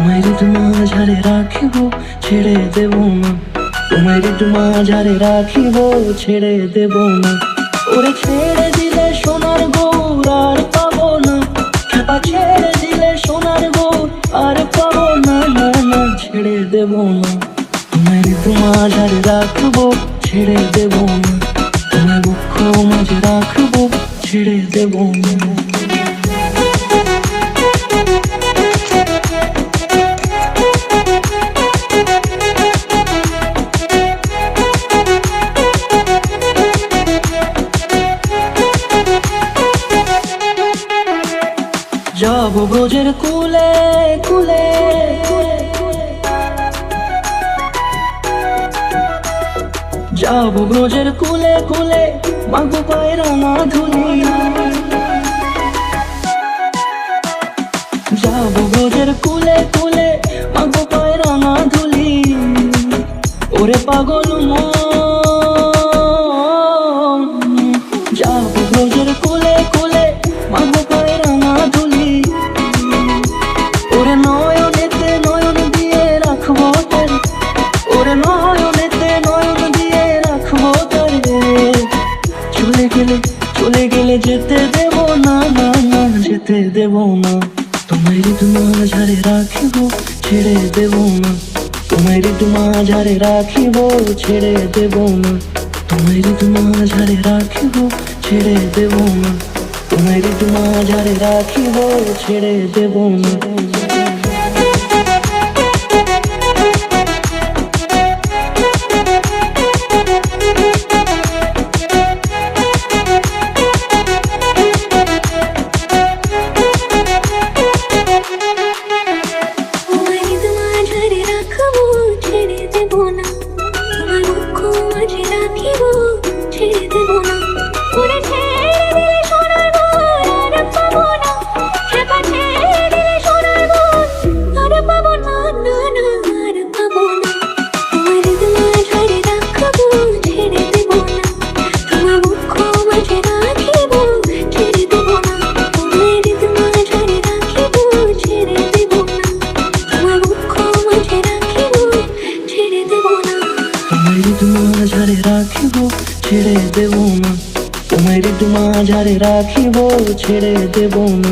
তোমায় মাঝারে রাখিব ছেড়ে দেব না, তোমায় মাঝারে রাখিব ছেড়ে দেব না। ওরে ছেড়ে দিলে সোনার গৌর আর পাবো না, খেপা ছেড়ে দিলে সোনার গৌর আর পাবো না, না না ছেড়ে দেব না। তোমায় মাঝারে রাখবো ছেড়ে দেব না, তোমায় বক্ষ মাঝে রাখবো ছেড়ে দেব না। যাব ব্রজের কুলে কুলে, যাব ব্রজের কুলে কুলে, মাগো পায়ের রাঙা ধুলি। যাব ব্রজের কুলে কুলে, মাগো পায়ের রাঙা ধুলি। ওরে পাগল মন, যাব ব্রজের কুলে কুলে, মাগো পায়ের রাঙা ধুলি। ওরে নয়নেতে নয়ন দিয়ে রাখবো তোর, ওরে নয়নেতে নয়ন দিয়ে রাখবো তোর। চলে গেলে চলে গেলে যেতে দেব না, না না যেতে দেব না। তোমায় মাঝারে রাখিব ছেড়ে দেব না, তোমায় মাঝারে রাখিব ছেড়ে দেব না। তোমায় মাঝারে রাখিব ছেড়ে দেব না, তোমায় মাঝারে রাখিব ছেড়ে দেব না। মাঝারে রাখিব ছেড়ে দেব না, তোমায় মাঝারে রাখিব ছেড়ে দেব না।